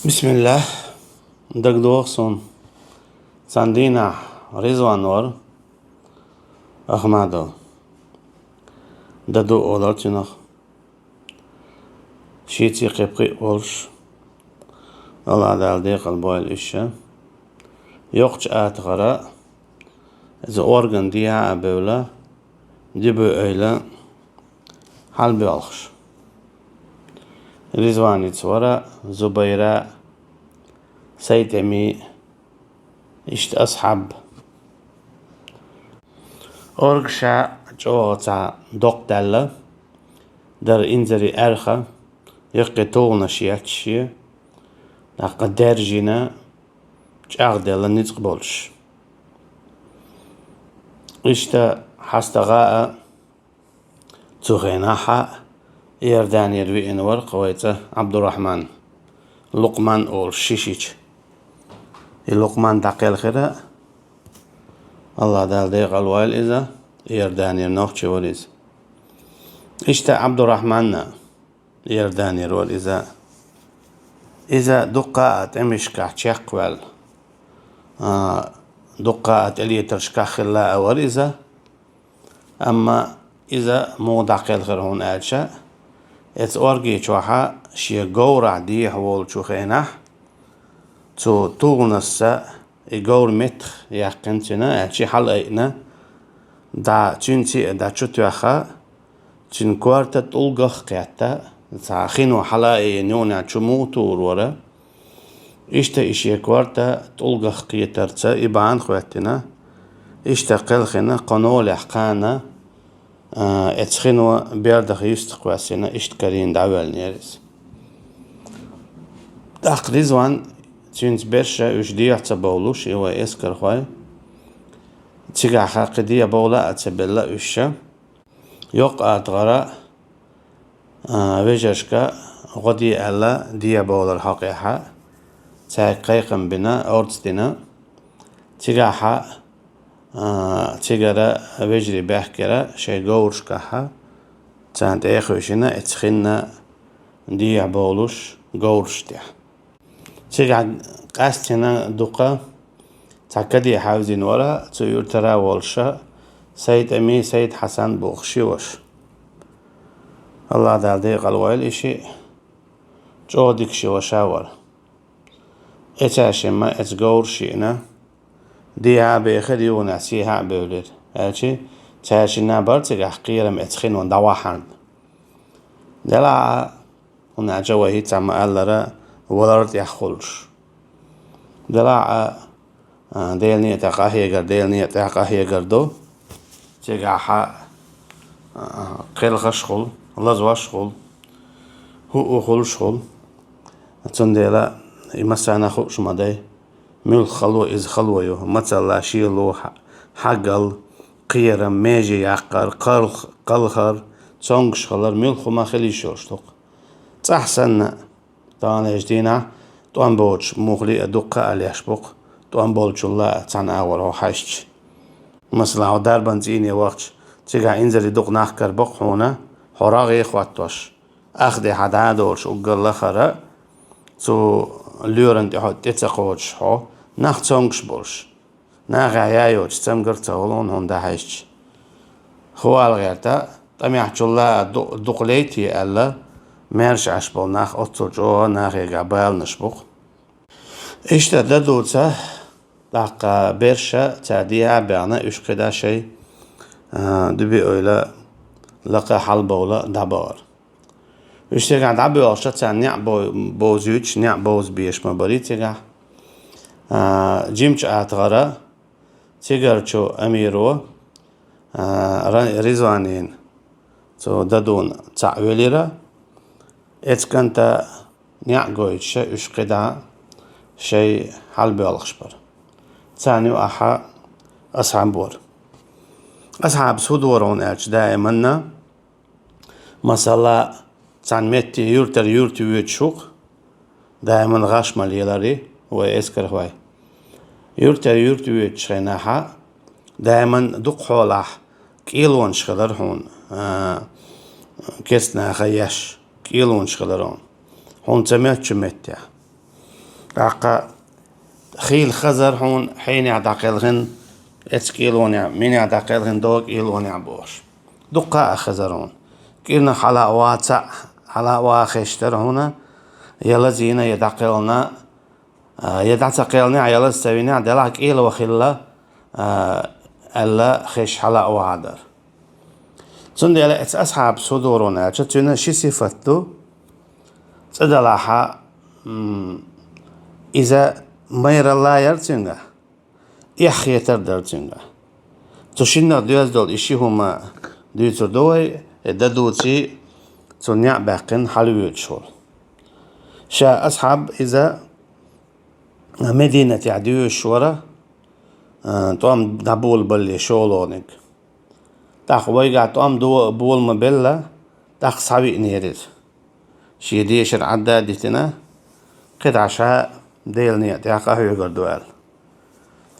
بسم الله. دقدوغسون ساندينا رضوان ور أحمدو ددو أولارتينخ شيتي قبقي أولش الله دالدي قلبوي الإشة يوقش آتغرا إذا أورغن ديها أبولا ديبو أيلا حلبي ألخش رضواني تصورا زبيرة سيد أمي إشت أصحاب أورغشا جوغتا دوق دالا در إنزري أرخا يقي طولنا شياتشي داقا درجينا جاغ دالا نتق بولش إشتا حستغاء تغيناحا يردان يروي إنور قويته عبد الرحمن لقمان أول شيشيش لقمان دقيل خيرا الله دال ديق الوائل إذا يردان يرنوخ وليز إشتا عبد الرحمن يردان يرول إذا دقاءت أمشكا تشاقوال دقاءت إليتر شكاخلا أول أما إذا مو دقيل خير هون آلشا إتس أورجي شوحا شي جورع دي حوال شوخينه تو تونسا يجور متر يقنتنا أشي حلقنا دا تنتي دا شتوخا تن كوارتا تلقخ قياتا تاخينو حلقة نونا تشموتور ورا إشتا إشي كوارتا تلقخ قيترتا إبان خواتنا إشتا قلخنا قنول أحقانا اتخينو بيردخ يستقواسنا إشت كارين دعوال نيرس داق رضوان تينز برشا وجديع تبولوش إيوا إسكر خواي تيجا حقدية بولا أتبلا وشا يوقع تغرا وجشكا غدي ألا ديا بولا الحقيقة تاقيقن بنا أورتدنا تيجا حق تيجا وجري بحكرا شي غورشكا تانت إيخوشنا اتخينا ديا بولوش غورشتيا تيجا قاستنا دوقا تاكدي حاوزين ورا تيور ترا والشا سيد أمي سيد حسن بوخشيوش الله دالدي قالوائل إشي جودك شي وشاور إتاشي ما إتغور شينا ديها بيخد يونا سيها بولد هالشي تاشي نابر تيجا حقيرم إتخين وندواحن دلع هنا جواهي تعمى ألرا ولرت يخولش دلع ديلني تقاهي ديلني تقاهي دو تيجا حق قيل خشخل الله زواشخل هو خلشخل تنديلا يمسعنا خوش مداي ميل خلوة إز خلوة يو مثلا شيلو حقل قيرم ميجي يعقر قلخر تونغش خلر ميل خما خلي شوشتوق تحسن تانا جدينا توان بوش مغلي أدوقة عليش بوق توان بولش الله تان أول هو حشش مثلا هو داربان زيني وقت تيجا إنزل يدوق نحكر بوق هنا حراغي إخواتوش أخدي حدا دورش وقال لخرا تو لورن تحط تتقوش هو نخ تونغش بولش نخ عيايوش تمقر تولون هندا حشش هو الغيرتا تميحش الله دوق ليتي ألا مارش عشبول ناخ أطول جوا ناخ يقابل نشبوق إشتا دادوتا داقا برشا تعديها بعنا إش قدا شي دبي أولا لقا حلبولا دابار إشتا قاعد عبي أرشا تاع نيع بوزيوش نيع بوز بيش مباري تيغا جيمش آتغارا تيغرشو أميرو رضوانين تو دادون تعويليرا إتكنت نعجوي شيء إشقدا شيء حلبي الخشبر ثاني وأحا أصحاب بور أصحاب سودورون أرش دائما مثلا تان متي يورتي ويتشوق دائما غاش مليلاري وإسكر هواي يورتي ويتشيناها دائما دق حولح كيلون شغلر هون كسنا خياش كيلون شغلرون هون تمت شمتيا أقا خيل خزر هون حين يعتقلهن اتكيلون من يعتقلهن دوك إيلون يعبوش دقاء خزرون كيرنا حلاوة خشتر هنا يلزين يدعقلنا يدعقلنا يلز سوينا دلعك إيل وخلا ألا خش حلاوة عدر تندي على أصحاب صدورنا تتنا شي صفتو تدلعها إذا مير الله يرتنغا يحيى تردرتنغا تشينا ديوز دول إشي هما ديوتر دوي دادوتي تنيع باقين حلويت شول شا أصحاب إذا مدينة يعديو الشورى توام دابول بالي شولونك تاخ ويقع توام دو بول مبلا تاخ صعبي نيرد شي ديشر عدا ديتنا قد عشاء ديل نيت ياقا هيو قردوال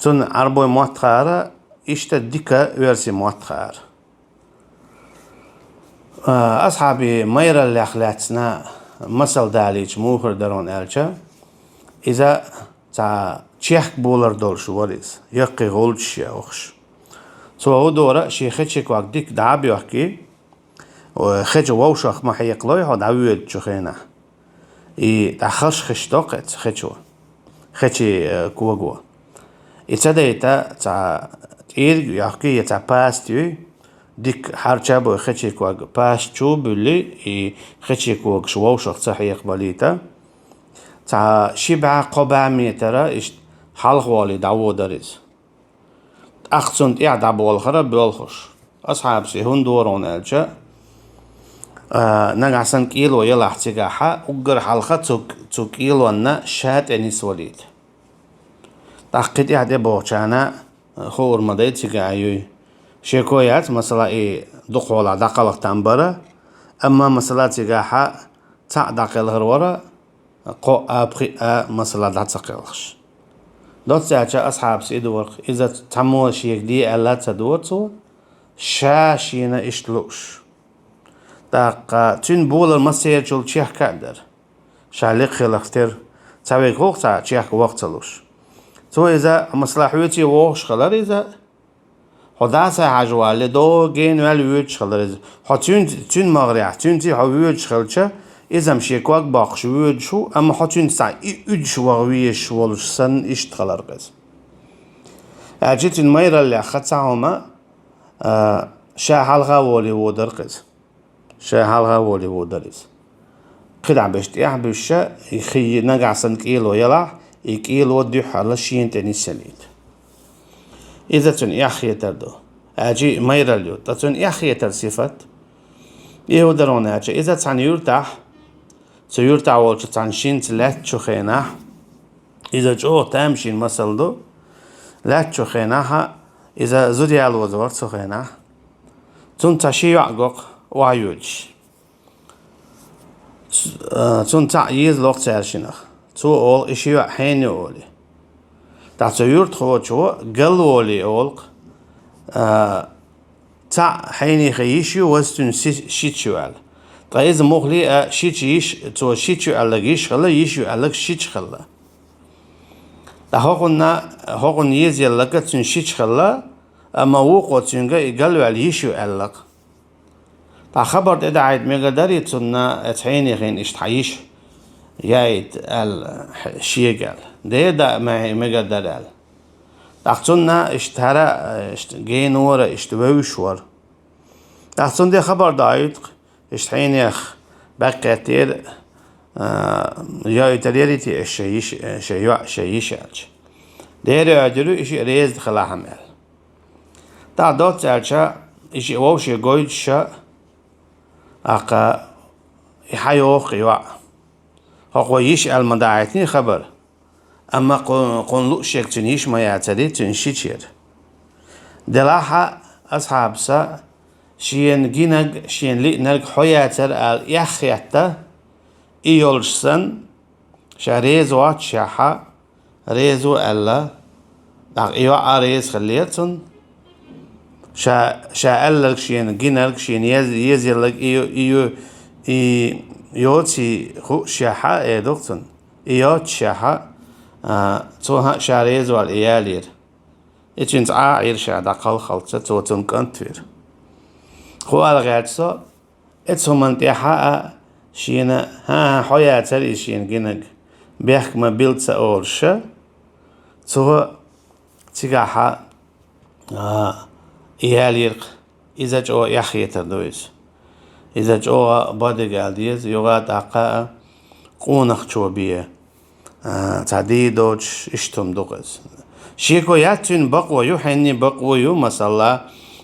تون عربوي مواتخارة إشتا ديكا ويرسي مواتخار أصحابي ميرا اللي أخلاتنا مسل داليج موهر درون ألچا إذا تا تشيخ بولر دول شواريز يقي غولش يا أخش هو دورة شي خيتشيك واك ديك دعابي وحكي وخيتش ووشخ ما حيقلوي هو دعويد شخينا تخش خشتوقت خيتشو خيتشي كوغو إتسادة تا تير يحكي تا باستيو ديك حرچابو خيتشي كوغ باستيو بلي خيتشي كوغ شووشخ تحيق باليتا تا شبع قبع ميترا حلق والي دعوو داريز أخصنت دعبو الخرا بيولخش أصحاب سيهون دورون ألجا نقعسن كيلو يلا احتقاحا أقر حلقة تو كيلو أنا شات أنيس وليد تحقيد بوچانا خور مدى تقاعيوي شيكويات مثلا دقولا دقالق تنبرا أما مثلا تقاحا تا دقال هرورا قو أبخي مثلا دقالخش دوت ساعة أصحاب سيدورق إذا تمو شيك دي ألا تدورتو شاشينا إشتلوش داق تين بول المسير جول تشيخ كادر شاليق خلقتر تاويق وقتا تشيخ وقتلوش تو إذا مصلحويتي ووش خلر إذا خداسة حجوالي دو جين والويج خلر إذا تين مغريح تين تي حويج خلچه إذا مشيكواك باقش ويج شو أما حتين ساعة إج وغويش ولش سن إشت خلر قز أجيت الميرا اللي أخدتهما شا حلقة ولي ودر قز شا حلقة ولي ودرز قدع بشت يحبشا يخي نقع سن كيلو يلع يكيلو دي حالا شين تاني سليد إذا تن يحيى تردو أجي ميرا اليو تن يحيى ترصفت يهودرون أجي إذا تن يرتاح سيرتاح والش تن شين تلات شخيناه إذا جو تامشين مسلدو لات شخيناها إذا زودي الوزور شخيناه تن تشي يعقق وعيوج تن تعييز لوق تارشينخ تو أول إشي حين أولي تعتيرت خوتشو قل أولي أولق تع حيني خيشي وستن شيتشوال طيب مغلي شيتشيش تو شيتشو على خلا يشو على شيتش خلا هاقنا يزي لك تن شيتش خلا أما وقو تنجا يقلوا على يشو على خبر ده عيد مقداري تنا تحيني خين اشتحيش يايد الشيقال ده ما مقدر تحتنا اشتهرا جين ورا اشتبوشور تحتنا ده خبر دايد اشتحيني بقتير يا تريرتي الشيش ده رأجلو إشي ريز خلا حمل تعداد ألشا إشي ووش جويد شا أقا يحيوق يوع هو يش المداعتني خبر أما قنلو شك تنيش ما يعتدي تنشيشير دلاحة أصحاب سا شين جينج شين لي نرج حياتر ال يخيتا إيولسن شريز وات شاحة ريزو ألا دق إيوا ريز خليتن شا ألك شين جينج شين يزيلك إيو يوتي خو شاحة دكتن إيوت شاحة توها شاريز والإيالير إتشنز عائر شاد أقل خلصة توتن كنتفير خوال غاتسو إتسهم انتحاء شينا حياة تري شين جنگ بيحك ما بيلتسا أولشا تو تيجاحا إيالير إذا جو يحيتر دويس إذا جو بادقال ديز يغاد أقا قونخ شوبية تعديدوش اشتم دوغز شيكو ياتون بقوة يحني بقوة يو مسلا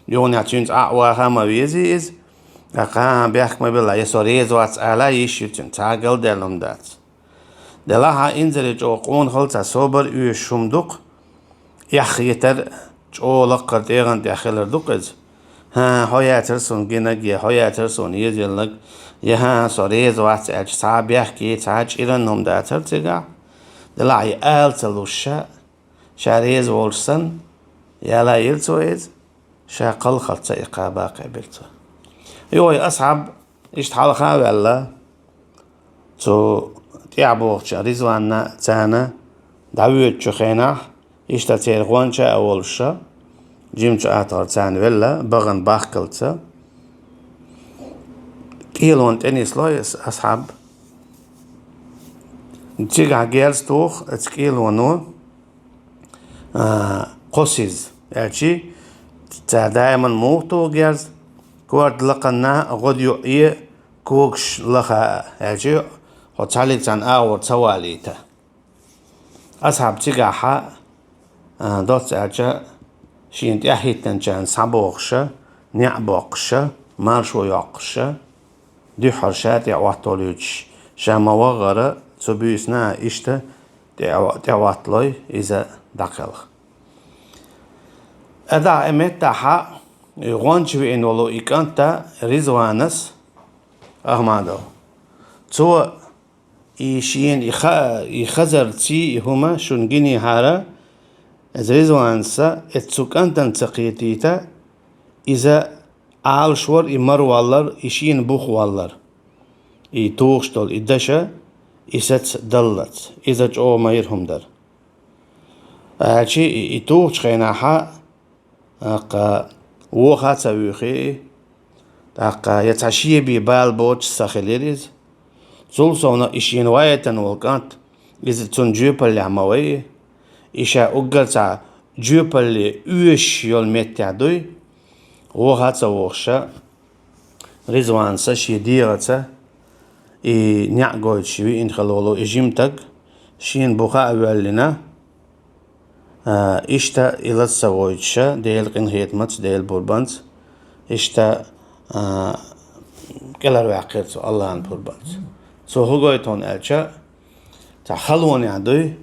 يون ياتون أعواها مويزي إز أقا بيحك ما بالله يسوريز واتس على يشيتون تاقل دلهم دات دلاها إنزل جو قون خلطة صبر يو شمدوق يحيتر جو لقر تيغن تيخيلر دوغز هويا ترسون جنگ هويا ترسون يزيلك يها سوريز واتس أج صعب يحكي تاج إلنهم داتر تيغا دلاعي آل تلوشا شاريز وولسن يالا يلتويز شاقل خلطة إقابة قبلته يوي أصحاب إشتحال خاوة تو تيعبوغ رزوانا تانا دعوية شخيناح إشتاتير غوانشا أولشا جيمشو آتار تان ولا بغن باخكلتا كيلون تنس لويس أصحاب تيجا جيلز توخ تكيلونو قوسيز يعني تا دائما موتو جيلز كورد لقنا غديو كوكش لخا يعني هتالي تان أور تواليتا أصحاب تيجا حا دوت أجا شين تأهيتن جان سابوغشا نعبوغشا مارشو يوغشا دي حرشات يعواتوليوش شاما وغرا تبيسنا إشتا تعواتلوي إذا دقل أدا أمتا حا يغانشوي إنولو إكانتا رزوانس أحمدو تو إيشين يخزر تي هما شنجيني هارا رزوانسا اتسوكانتن تقيتيتا إذا عالشور إمر والر إشين بوخ والر توغشتول إدشا إسات دلت إذا جو مايرهم در هالشي توغش خيناحا أقا ووخا تسويخي أقا يتعشي بي بالبوش ساخليريز زولسونا إشين وايتن والكانت إذا تنجوبل عموي إشا أقلتا جوبل يوش يول متعدوي ووخا تسوغشا رزوانسا شيديغتا نعقويت شوي إن خلولو إجيمتك شين بوخا أولنا إشتا إلا تسويتشا ديل قنهيتمت ديل بوربانت إشتا كلارو عقيرتو الله عن بوربانت سو هقويتون ألشا تا خلواني عدوي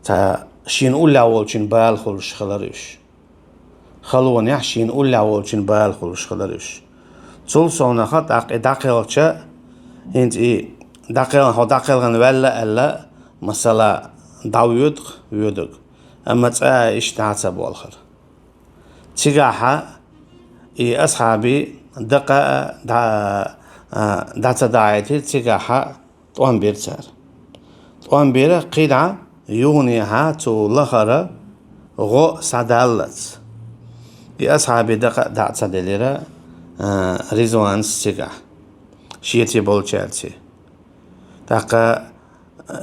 تا شين أولا أولشين بالخلش خلاريش خلواني عشين أولا أولشين بالخلش خلاريش سول سونا خط دقيقة انت دقيقة ولا ألا مثلا داويد ويدك أما تسا إشتعت بالخير تيجاها أصحابي دقة داتا داعيتي تيجاها طوان بيرتار طوان بيرة قيدة يونيها تو لخرة غو سادالت أصحابي دقة داتا دليرة ريزوانس تيجا شيتي بولشالتي دقة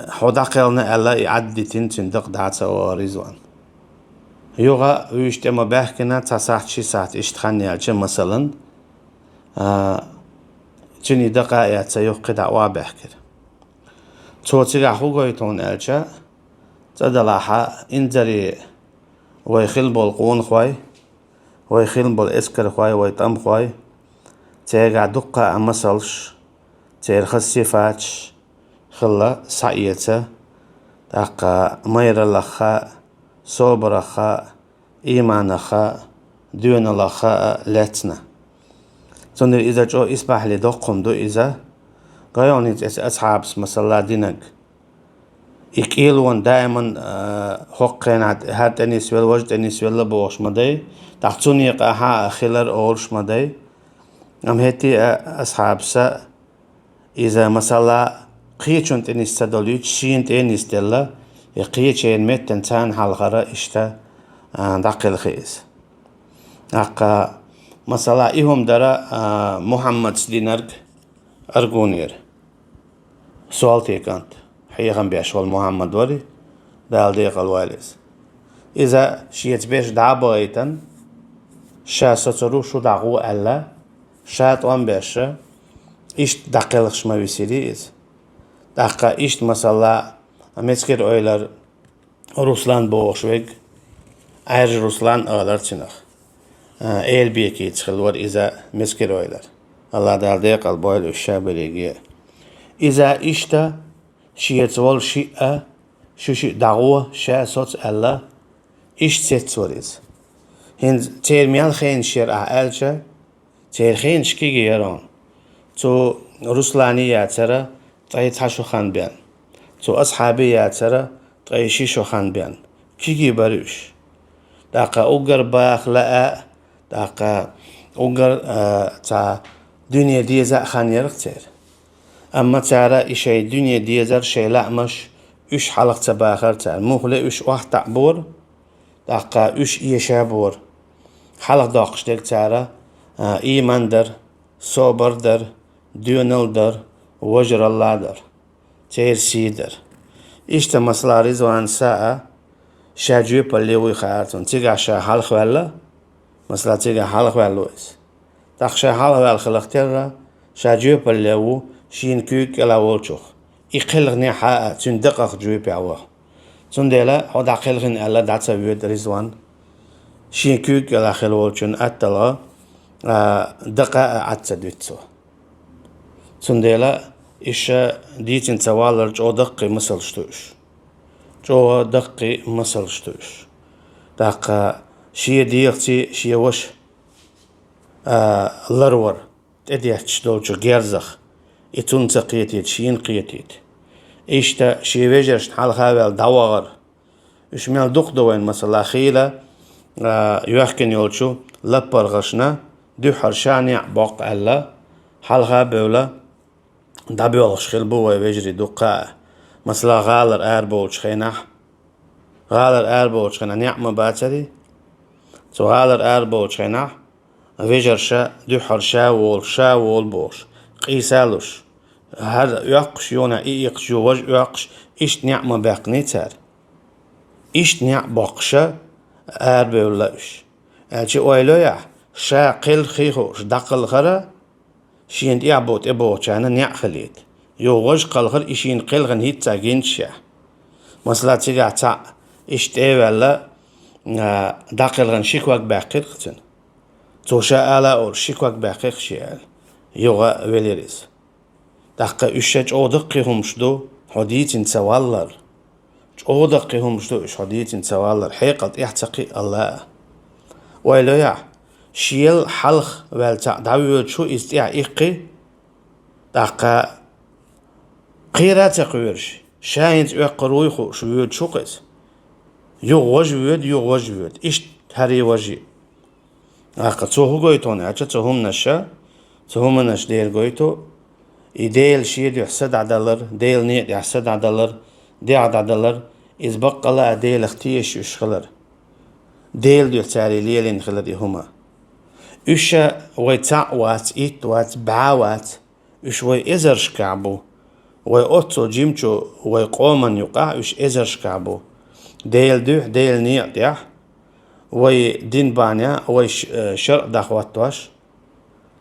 حداقلنا ألا يعدي تندق داتا وريزوان يوغا ويشتما بحكنا تساعد شي ساعت اشتخاني عجي مثلا جني دقائق سيوقد عوا بحكر تو تيجا خوغويتون ألجا تدلاحا انزري ويخيل بالقون خواي ويخيل بالإسكر خواي ويتم خواي تيجا دقة أمسلش تيرخص صفاتش خلا سعيته دقة مير لخا صبر خا إيمان خا دون لخا لتنا تندر إذا جو إسبح لدقم دو إذا قايون أصحاب مثلا دينك إكيلون دائما حقين هات أنيسويل وجد أنيسويل بوش مدي تحتوني قاها خلر أولش مدي أم هتي أصحاب سا إذا مثلا قيچون تنستدلوت شين تنستلا قيچين متن تان حلقرا إشتا دقل خيز أقا مثلا إيهم درا محمد سدينرق أرجونير سؤال تيكانت حيغم بيشوال محمد وري دال ديق الواليز إذا شيت بيش دعبايتن شا سترو شو دعو ألا شا طوان بيشا إشت دقلقش ما بيسيريز دقا إشت مثلا أمسكر أويلر روسلان بوغشويق أير روسلان أغلر تنخ إيل بيكي تخلور إذا مسكر أويلر الله دال ديق البويل الشابريجي إذا إشتا شيت وال شيئة شو دعوة شا صوت ألا إشت ستوريز هند تيرميال خين شير أعالشا تير خين شكيجي يرون تو روسلانية ترى تحشو خان بيان تو أصحابية ترى شيشو خان بيان كيجي باروش داقا أوغر باخ لا داقا أوغر تا دنيا ديزا خان يرقتير أما ترى إشي دنيا ديزر شي لعمش إش حلق تباخر تر مخلي إش واحد تعبور داقا إش إيشابور حلق داقش ديك ترى إيمان در صبر در ديونل در وجر الله در تير سيدر إشتا مسلا رزوان ساعة شاجوي بالليوي خيارتون تيجا شا حلق ولا مسلا تيجا حلق والويس تاقشا حلق والخلق ترى شاجوي بالليو شين كوك لا ولشوخ يقلغني حاء تندقق جوي بيعوه تندلا هدا قلغن ألا دعتا بيود رزوان شين كوك لا خل ولشون أتلا دقا عتسدوتسو تندلا إيش ديتن توالر جو دقي مسلشتوش جو دقي مسلشتوش دقا شي ديختي شي وش لرور تديحتش دوجو جيرزخ إتون تقيتيت شين قيتيت إيشتا شي ويجرش حال خاوال دواغر إيش ميال دوق دوين مثلا خيلة يوحكن يولشو لبر غشنا دو حرشاني باق ألا حال خابولا دابي والغش خلبو ويجري دوقا مثلا غالر بولش خينح غالر بولش خينح نعم باتري تو غالر بولش خينح ويجرشا دو حرشا وول بولش قيسالوش هذا يقش يونا إيقش يوج يقش إيش نعم باقني تار إيش نعم باقشا بولاش أجي ويلويا شا قل خيخوش دقل خرا شين يعبوت إبوت أنا نع خليت يوغش قلخر إشين قلغن هيت تاجينشا مثلا تيجا تا إيش تيولا دقلغن شيكواك باقي قتن توشا ألا أول شيكواك باقي خشيال يوغا وليريز دقا إشج أودقهم شدو حديث نتوالر أودقهم شدو إش حديث نتوالر حقيقة يحتقي الله ويلويا شيل حلق والتع دعوة شو استيع إيقي دقا قيرات قويرش شاينت يقروي خو شو يود شو قيس يوغوج يود إيش هري وجي دقا توهو قويتون عجا توهم نشا توهم نش ديل قويتو إديل شيل يحسد عدلر ديل نيت يحسد عدلر دي عدلر إذ بقى لا ديل اختيش يشخلر ديل يحتاري ليلين خلر هما إيشا ويتعوات إيتوات بعوات إيش وي إزرش كعبو وي أوتو جيمشو وي قومن يقع إيش إزرش كعبو ديل دوح ديل نيت يح وي دين بانيا وي شرق دخواتواش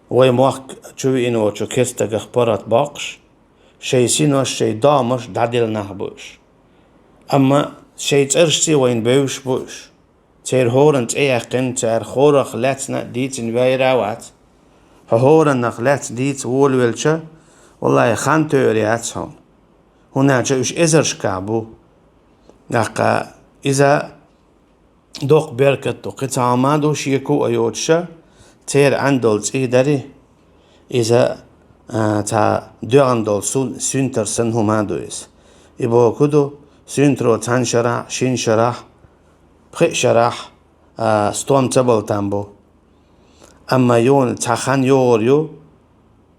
وي موخ تشوي إنو تشو كستك اخبارات باقش شي سينوش شي دامش دادل نهبوش أما شي ترشتي وين بيوش بوش تير هورن تأيقن تير خورخ لاتنا ديتن ويراوات هورن نخلات ديت وولويلشا والله خان توريات هون هنا جاوش إزرش كعبو دقا إذا دوق بيركتو قطع مادو شيكو أيوتشا تير عندولت إيداري إذا تا دو عندول سنترسن همادويس إبو كدو سنترو تان شرح شين شرح بخي شرح ستون تبل تامبو أما يون تخان يوريو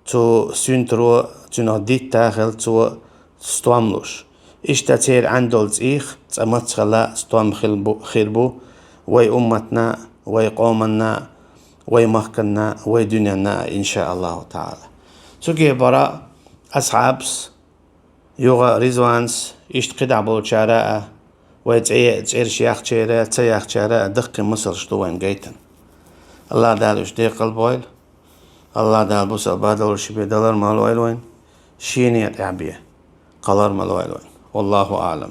تو سنترو تنو ديت تاخل تو ستواملوش اشتتير عندولز إيخ تمت خلا ستوام خربو وي أمتنا وي قومنا وي مخكنا وي دنيانا إن شاء الله تعالى. سوكي برا أصحابس يوغا ريزوانس يشتقد عبو شاراء ويتعير شياخ شيراء تياخ شاراء دقي مصر شتوين جيتن. الله دالوش دي قلبويل الله دال بوس البادل شبي دولار مالويلوين شينيت عبيه قلر مالويلوين والله أعلم.